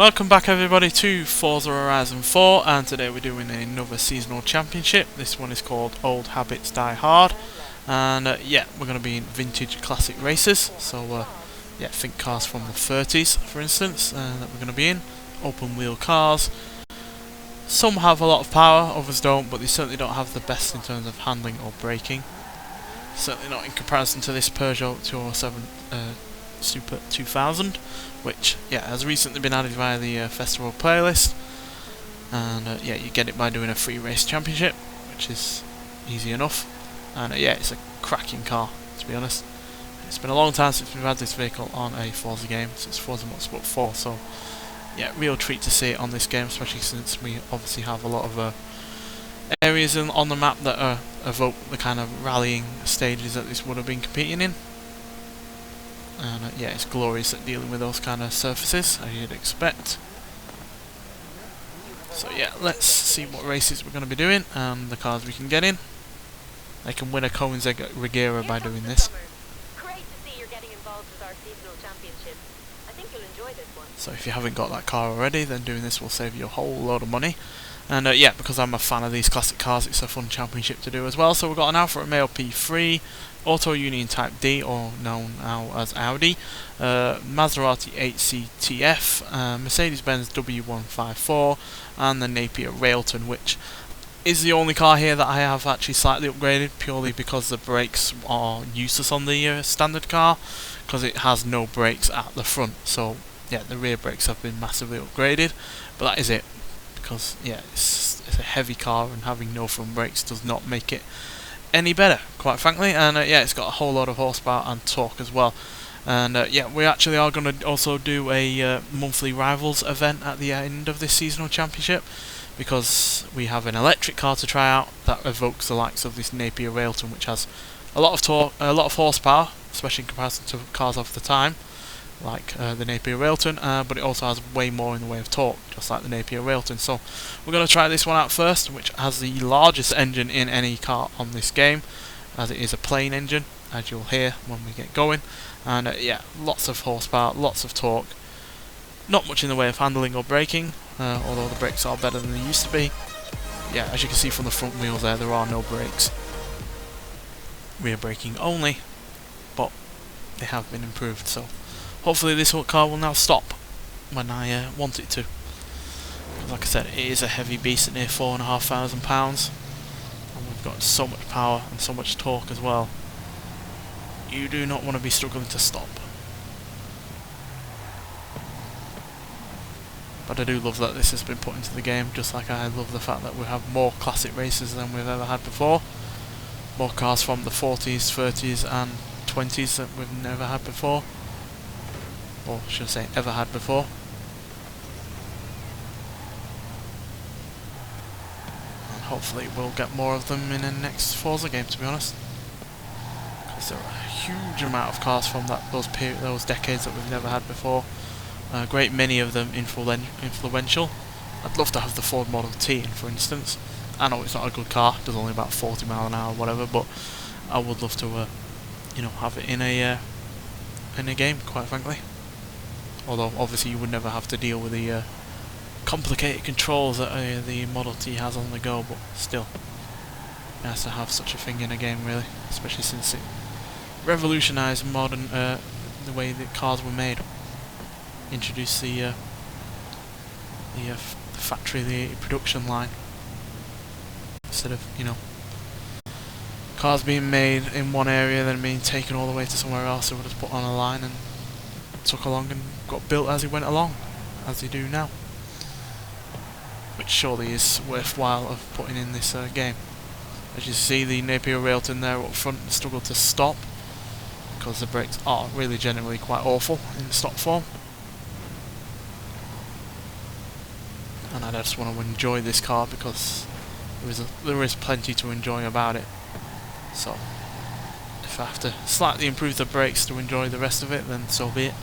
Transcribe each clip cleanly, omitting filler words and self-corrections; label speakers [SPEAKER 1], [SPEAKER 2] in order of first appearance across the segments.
[SPEAKER 1] Welcome back everybody to Forza Horizon 4, and today we're doing another seasonal championship. This one is called Old Habits Die Hard, and yeah, we're going to be in vintage classic races. So yeah, think cars from the 30s for instance that we're going to be in. Open wheel cars. Some have a lot of power, others don't, but they certainly don't have the best in terms of handling or braking. Certainly not in comparison to this Peugeot 207 Super 2000, which yeah has recently been added via the festival playlist, and yeah, you get it by doing a free race championship, which is easy enough. And yeah, it's a cracking car, to be honest. It's been a long time since we've had this vehicle on a Forza game, since Forza Motorsport 4, so yeah, real treat to see it on this game, especially since we obviously have a lot of areas on the map that evoke the kind of rallying stages that this would have been competing in. And yeah, it's glorious at dealing with those kind of surfaces, as you'd expect. So yeah, let's see what races we're going to be doing and the cars we can get in. They can win a Koenigsegg Regera by doing this.
[SPEAKER 2] Great to see you're getting involved with our seasonal championship. I think you'll enjoy this one.
[SPEAKER 1] So if you haven't got that car already, then doing this will save you a whole load of money. And yeah, because I'm a fan of these classic cars, it's a fun championship to do as well. So we've got an Alfa Romeo P3, Auto Union Type D, or known now as Audi, Maserati 8CTF, Mercedes-Benz W154, and the Napier-Railton, which is the only car here that I have actually slightly upgraded, purely because the brakes are useless on the standard car, because it has no brakes at the front. So yeah, the rear brakes have been massively upgraded, but that is it. Because yeah, it's a heavy car, and having no front brakes does not make it any better, quite frankly. And yeah, it's got a whole lot of horsepower and torque as well. And yeah, we actually are going to also do a monthly rivals event at the end of this seasonal championship, because we have an electric car to try out that evokes the likes of this Napier-Railton, which has a lot of torque, a lot of horsepower, especially in comparison to cars of the time, like the Napier-Railton, but it also has way more in the way of torque, just like the Napier-Railton. So we're going to try this one out first, which has the largest engine in any car on this game, as it is a plain engine, as you'll hear when we get going. And yeah, lots of horsepower, lots of torque, not much in the way of handling or braking, although the brakes are better than they used to be. Yeah, as you can see from the front wheels there are no brakes, rear braking only, but they have been improved. So hopefully this car will now stop when I want it to. Like I said, it is a heavy beast at near £4,500, and we've got so much power and so much torque as well. You do not want to be struggling to stop. But I do love that this has been put into the game, just like I love the fact that we have more classic races than we've ever had before. More cars from the 40s, 30s and 20s that we've never had before. Or should I say ever had before. And hopefully we'll get more of them in the next Forza game, to be honest, because there are a huge amount of cars from those decades that we've never had before. A great many of them influential. I'd love to have the Ford Model T in, for instance. I know it's not a good car, it does only about 40 miles an hour or whatever, but I would love to you know, have it in a game, quite frankly. Although obviously you would never have to deal with the complicated controls that the Model T has on the go, but still, nice to have such a thing in a game, really, especially since it revolutionised modern the way that cars were made. Introduced the factory, the production line, instead of, you know, cars being made in one area then being taken all the way to somewhere else. It would just put on a line and took along and got built as it went along, as they do now, which surely is worthwhile of putting in this game. As you see, the Napier-Railton there up front struggled to stop because the brakes are really generally quite awful in the stock form, and I just want to enjoy this car because there is plenty to enjoy about it. So if I have to slightly improve the brakes to enjoy the rest of it, then so be it.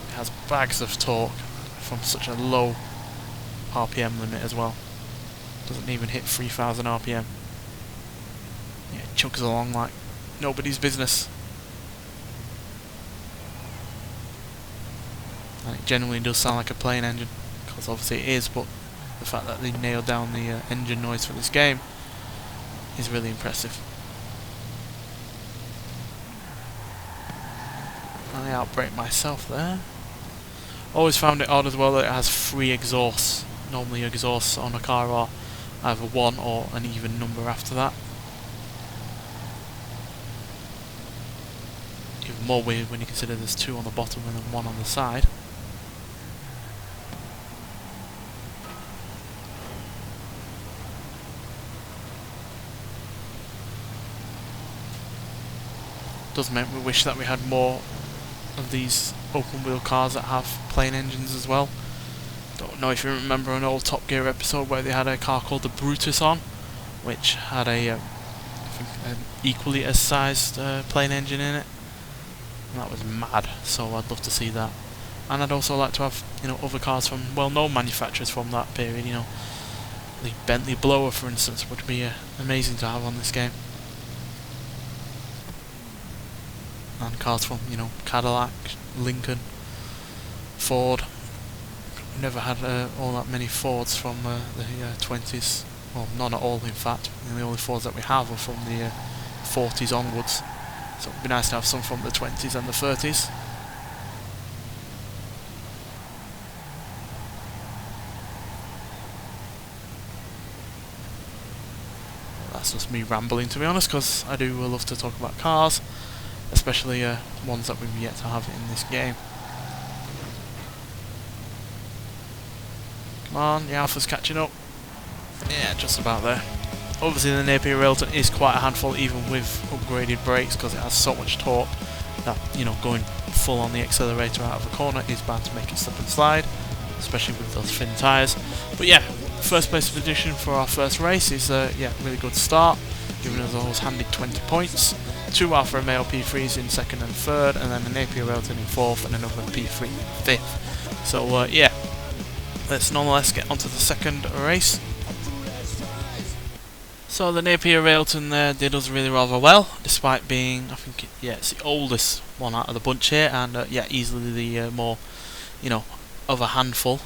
[SPEAKER 1] It has bags of torque from such a low RPM limit as well. Doesn't even hit 3,000 RPM. Yeah, it chugs along like nobody's business. and it genuinely does sound like a plane engine, because obviously it is, but the fact that they nailed down the engine noise for this game is really impressive. I outbrake myself there. Always found it odd as well that it has 3 exhausts. Normally exhausts on a car are either 1 or an even number after that. Even more weird when you consider there's 2 on the bottom and then 1 on the side. Does make me wish that we had more of these open wheel cars that have plane engines as well. Don't know if you remember an old Top Gear episode where they had a car called the Brutus on, which had I think an equally as sized plane engine in it, and that was mad. So I'd love to see that, and I'd also like to have, you know, other cars from well-known manufacturers from that period. You know, the Bentley Blower, for instance, would be amazing to have on this game. And cars from, you know, Cadillac, Lincoln, Ford. Never had all that many Fords from the 20s. Well, none at all, in fact. The only Fords that we have are from the 40s onwards. So it would be nice to have some from the 20s and the 30s. That's just me rambling, to be honest, because I do love to talk about cars, especially ones that we've yet to have in this game. Come on, the Alpha's catching up. Yeah, just about there. Obviously the Napier-Railton is quite a handful even with upgraded brakes, because it has so much torque that, you know, going full on the accelerator out of a corner is bound to make it slip and slide, especially with those thin tyres. But yeah, first place position for our first race is yeah, really good start, giving us those handy 20 points. 2 Alfa Romeo P3s in 2nd and 3rd, and then a Napier-Railton in 4th and another P3 in 5th. So yeah, let's nonetheless get onto the second race. So the Napier-Railton there did us really rather well, despite being, I think, yeah, it's the oldest one out of the bunch here, and yeah, easily the more, you know, of a handful,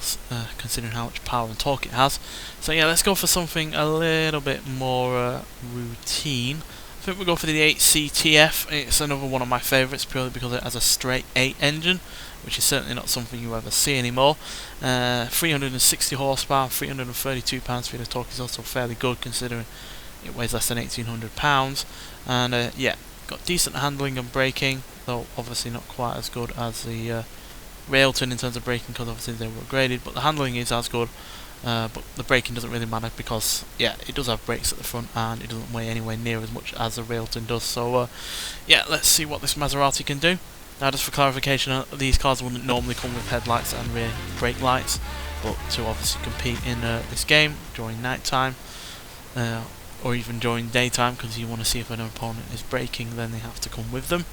[SPEAKER 1] considering how much power and torque it has. So yeah, let's go for something a little bit more routine. I think we'll go for the 8CTF. It's another one of my favourites purely because it has a straight 8 engine, which is certainly not something you ever see anymore. 360 horsepower, 332 pounds-feet of torque is also fairly good considering it weighs less than 1800 pounds. And yeah, got decent handling and braking, though obviously not quite as good as the Railton in terms of braking, because obviously they were upgraded, but the handling is as good. But the braking doesn't really matter because, yeah, it does have brakes at the front and it doesn't weigh anywhere near as much as the Railton does. So yeah, let's see what this Maserati can do. Now, just for clarification, these cars wouldn't normally come with headlights and rear brake lights, but to obviously compete in this game during night time, or even during daytime, because you want to see if an opponent is braking, then they have to come with them,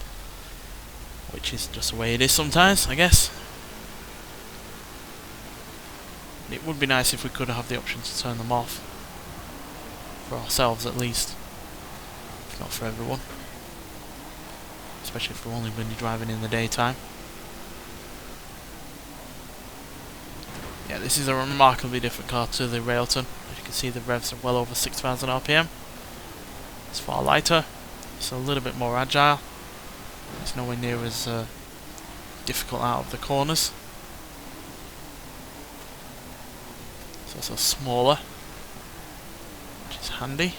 [SPEAKER 1] which is just the way it is sometimes, I guess. It would be nice if we could have the option to turn them off, for ourselves at least, if not for everyone, especially if we're only going to be driving in the daytime. Yeah, this is a remarkably different car to the Railton. As you can see, the revs are well over 6,000 RPM. It's far lighter, it's a little bit more agile, it's nowhere near as difficult out of the corners. It's also smaller, which is handy,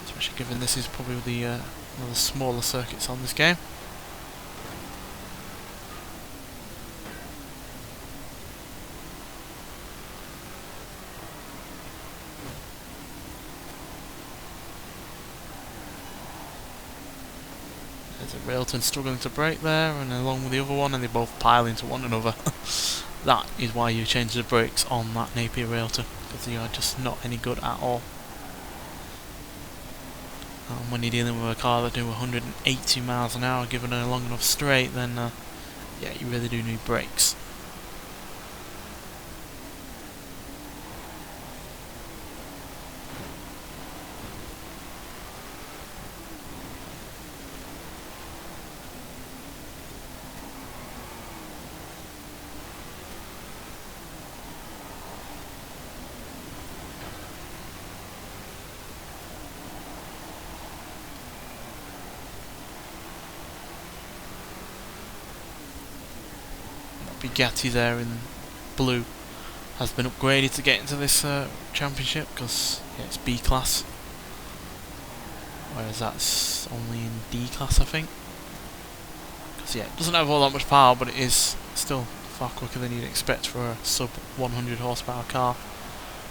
[SPEAKER 1] especially given this is probably the one of the smaller circuits on this game. There's a Railton struggling to brake there, and along with the other one, and they both pile into one another. That is why you change the brakes on that Napier-Railton, because they are just not any good at all. And when you're dealing with a car that do 180 miles an hour given a long enough straight, then yeah, you really do need brakes. Bugatti there in blue has been upgraded to get into this championship, because yeah, it's B class, whereas that's only in D class, I think. Because yeah, it doesn't have all that much power, but it is still far quicker than you'd expect for a sub 100 horsepower car,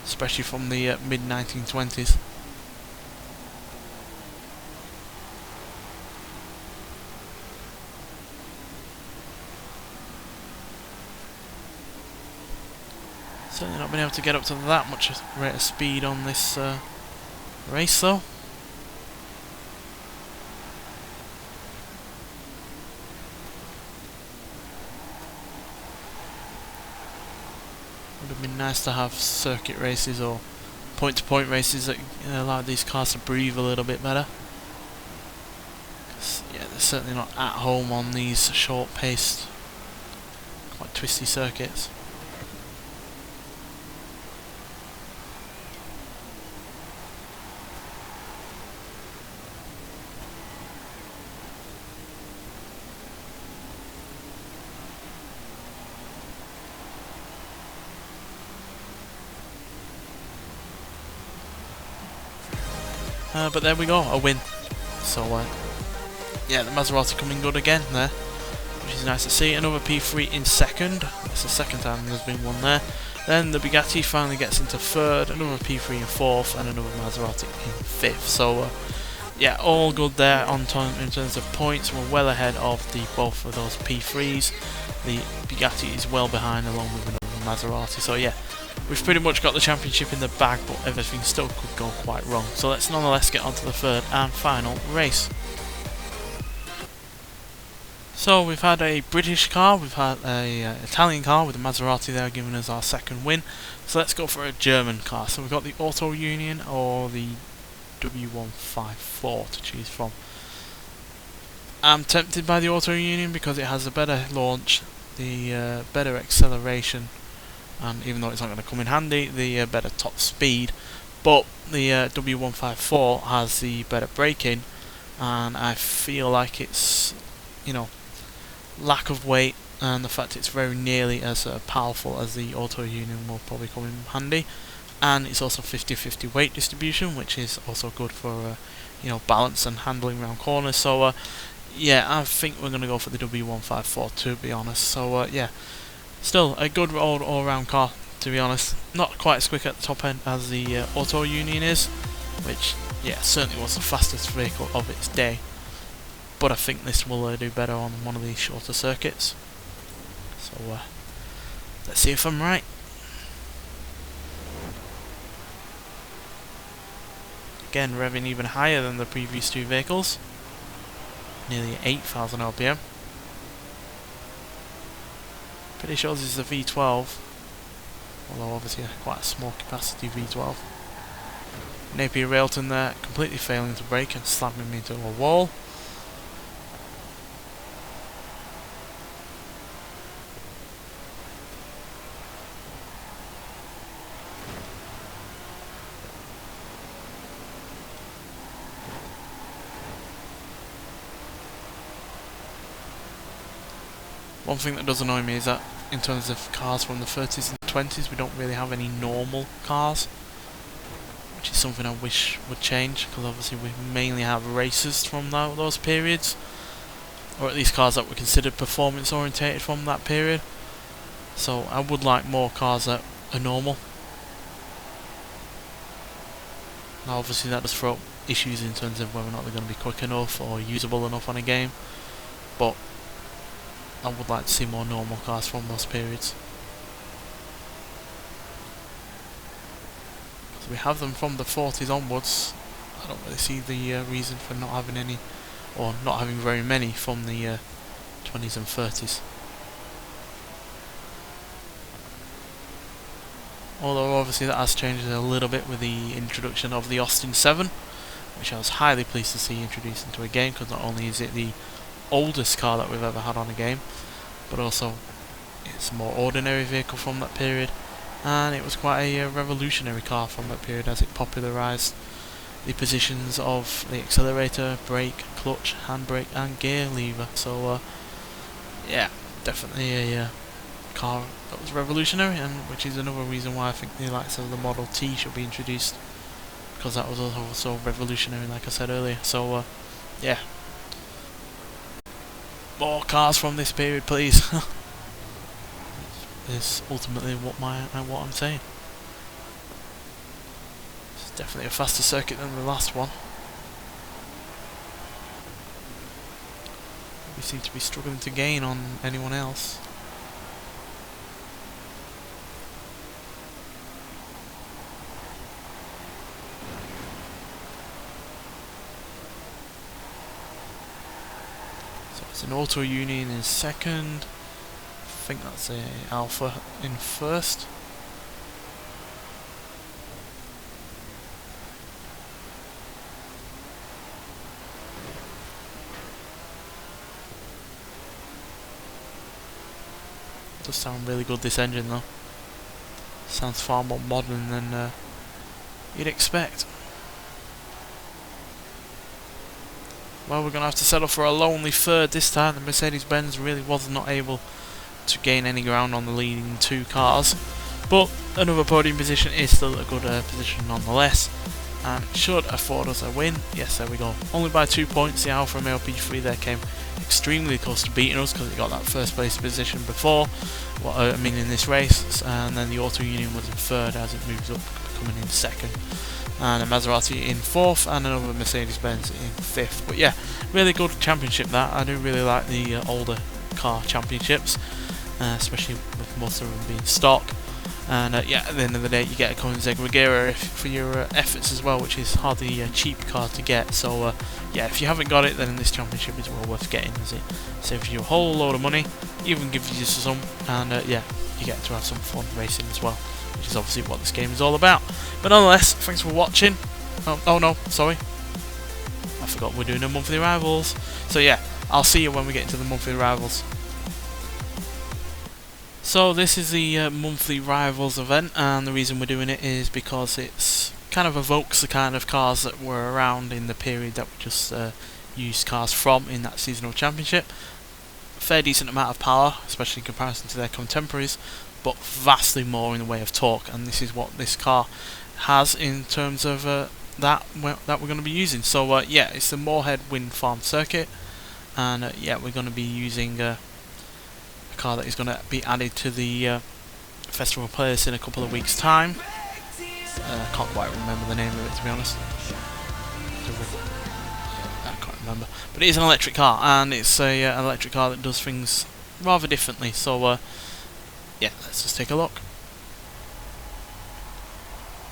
[SPEAKER 1] especially from the mid 1920s. Certainly not been able to get up to that much rate of speed on this race though. Would have been nice to have circuit races or point-to-point races that allow these cars to breathe a little bit better. 'Cause, yeah, they're certainly not at home on these short-paced, quite twisty circuits. But there we go, a win. So yeah, the Maserati coming good again there, which is nice to see. Another P3 in second. That's the second time there's been one there. Then the Bugatti finally gets into third, another P3 in fourth, and another Maserati in fifth. So yeah, all good there on time in terms of points. We're well ahead of both of those P3s. The Bugatti is well behind, along with another Maserati. So yeah, we've pretty much got the championship in the bag, but everything still could go quite wrong. So let's nonetheless get on to the third and final race. So we've had a British car, we've had a Italian car with a Maserati there giving us our second win. So let's go for a German car. So we've got the Auto Union or the W154 to choose from. I'm tempted by the Auto Union because it has a better launch, the better acceleration, and even though it's not going to come in handy, the better top speed. But the W154 has the better braking, and I feel like it's, you know, lack of weight and the fact it's very nearly as powerful as the Auto Union will probably come in handy. And it's also 50-50 weight distribution, which is also good for you know, balance and handling around corners. So yeah, I think we're going to go for the W154 to be honest. So yeah, still a good all-round car, to be honest. Not quite as quick at the top end as the Auto Union is, which yeah, certainly was the fastest vehicle of its day. But I think this will do better on one of these shorter circuits. So let's see if I'm right. Again, revving even higher than the previous two vehicles. Nearly 8,000 RPM. Pretty sure this is a V12. Although obviously quite a small capacity V12. Napier-Railton there, completely failing to brake and slamming me into a wall. One thing that does annoy me is that in terms of cars from the 30s and 20s, we don't really have any normal cars, which is something I wish would change, because obviously we mainly have racers from those periods, or at least cars that were considered performance orientated from that period. So I would like more cars that are normal. Now obviously that does throw up issues in terms of whether or not they're going to be quick enough or usable enough on a game, but I would like to see more normal cars from those periods. So we have them from the 40s onwards. I don't really see the reason for not having any, or not having very many from the 20s and 30s. Although obviously that has changed a little bit with the introduction of the Austin 7, which I was highly pleased to see introduced into a game, because not only is it the oldest car that we've ever had on a game, but also it's a more ordinary vehicle from that period, and it was quite a revolutionary car from that period, as it popularised the positions of the accelerator, brake, clutch, handbrake and gear lever. So yeah, definitely a car that was revolutionary, and which is another reason why I think the likes of the Model T should be introduced, because that was also revolutionary, like I said earlier. So yeah, more cars from this period, please. Is ultimately what I'm saying. It's definitely a faster circuit than the last one. We seem to be struggling to gain on anyone else. So it's an Auto Union in second. I think that's a Alpha in first. Does sound really good, this engine though. Sounds far more modern than you'd expect. Well, we're going to have to settle for a lonely third this time. The Mercedes-Benz really was not able to gain any ground on the leading two cars, but another podium position is still a good position nonetheless, and it should afford us a win. Yes, there we go. Only by 2 points. The Alfa Romeo P3 there came extremely close to beating us because it got that first place position before, in this race, and then the Auto Union was in third as it moves up, coming in second, and a Maserati in fourth, and another Mercedes-Benz in fifth. But yeah, really good championship that. I do really like the older car championships, especially with most of them being stock. And yeah, at the end of the day, you get a Koenigsegg Regera for your efforts as well, which is hardly a cheap car to get. So yeah, if you haven't got it, then this championship is well worth getting, as it saves you a whole load of money, even gives you some, and yeah, you get to have some fun racing as well, which is obviously what this game is all about. But nonetheless, thanks for watching. Oh no, sorry, I forgot we're doing a monthly rivals. So yeah, I'll see you when we get into the monthly rivals. So this is the monthly rivals event, and the reason we're doing it is because it's kind of evokes the kind of cars that were around in the period that we just used cars from in that seasonal championship. Fair decent amount of power, especially in comparison to their contemporaries, but vastly more in the way of torque, and this is what this car has in terms of that we're going to be using. So yeah, it's the Moorhead Wind Farm circuit, and yeah, we're going to be using a car that is going to be added to the festival playlist in a couple of weeks' time. I can't quite remember the name of it, to be honest. I can't remember, but it is an electric car, and it's an electric car that does things rather differently. So yeah, let's just take a look.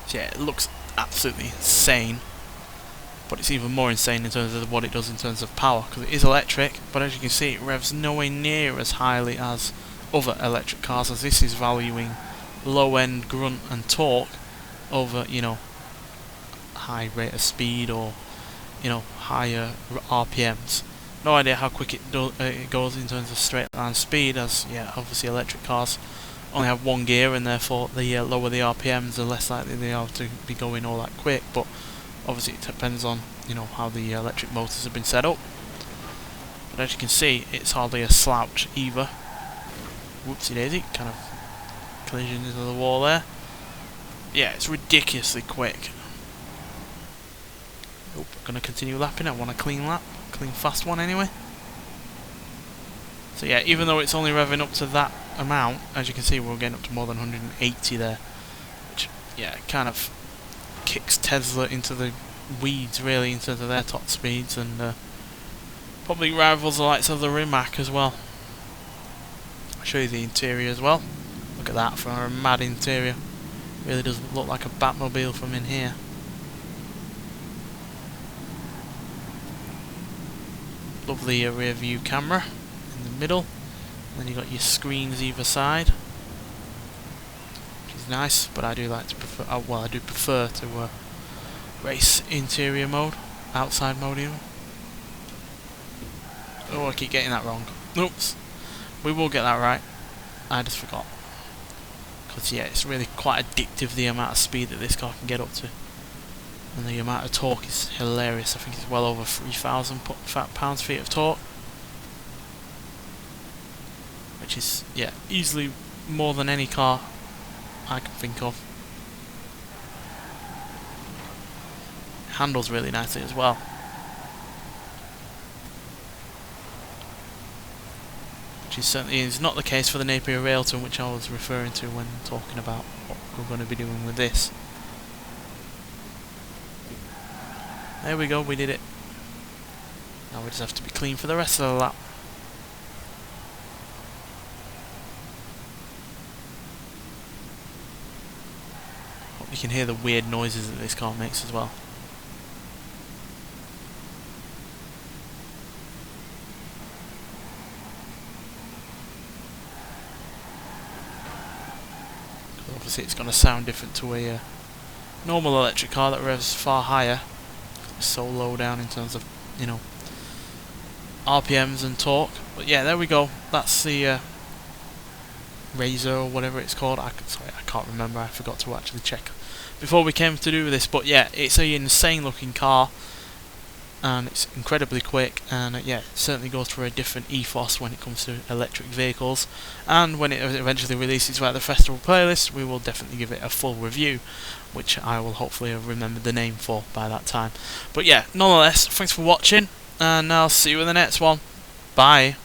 [SPEAKER 1] So yeah, it looks absolutely insane, but it's even more insane in terms of what it does in terms of power, because it is electric, but as you can see, it revs nowhere near as highly as other electric cars, as this is valuing low-end grunt and torque over, you know, high rate of speed or, you know, higher RPMs. No idea how quick it goes in terms of straight line speed, as yeah, obviously electric cars only have one gear, and therefore the lower the RPMs, the less likely they are to be going all that quick. But obviously it depends on, you know, how the electric motors have been set up. But as you can see, it's hardly a slouch either. Whoopsie daisy, kind of collision into the wall there. Yeah, it's ridiculously quick. Nope, gonna continue lapping. I want a clean lap, clean fast one anyway. So yeah, even though it's only revving up to that amount, as you can see, we're getting up to more than 180 there, which yeah, kind of kicks Tesla into the weeds really in terms of their top speeds, and probably rivals the likes of the Rimac as well. I'll show you the interior as well. Look at that, for a mad interior. Really does look like a Batmobile from in here. Lovely rear view camera in the middle, and then you got your screens either side, which is nice. But I do like to prefer, well, I do prefer to race interior mode, outside mode even. Oh, I keep getting that wrong. Oops. We will get that right. I just forgot. Because yeah, it's really quite addictive, the amount of speed that this car can get up to. And the amount of torque is hilarious. I think it's well over 3,000 pounds-feet of torque. Which is, yeah, easily more than any car I can think of. It handles really nicely as well. Which is certainly is not the case for the Napier-Railton, which I was referring to when talking about what we're going to be doing with this. There we go, we did it. Now we just have to be clean for the rest of the lap. Hope you can hear the weird noises that this car makes as well. Obviously it's going to sound different to a normal electric car that revs far higher. It's so low down in terms of, you know, RPMs and torque. But yeah, there we go. That's the RAESR or whatever it's called. Sorry, I can't remember. I forgot to actually check before we came to do this. But yeah, it's an insane looking car, and it's incredibly quick, and yeah, it certainly goes for a different ethos when it comes to electric vehicles. And when it eventually releases via the festival playlist, we will definitely give it a full review, which I will hopefully have remembered the name for by that time. But yeah, nonetheless, thanks for watching, and I'll see you in the next one. Bye.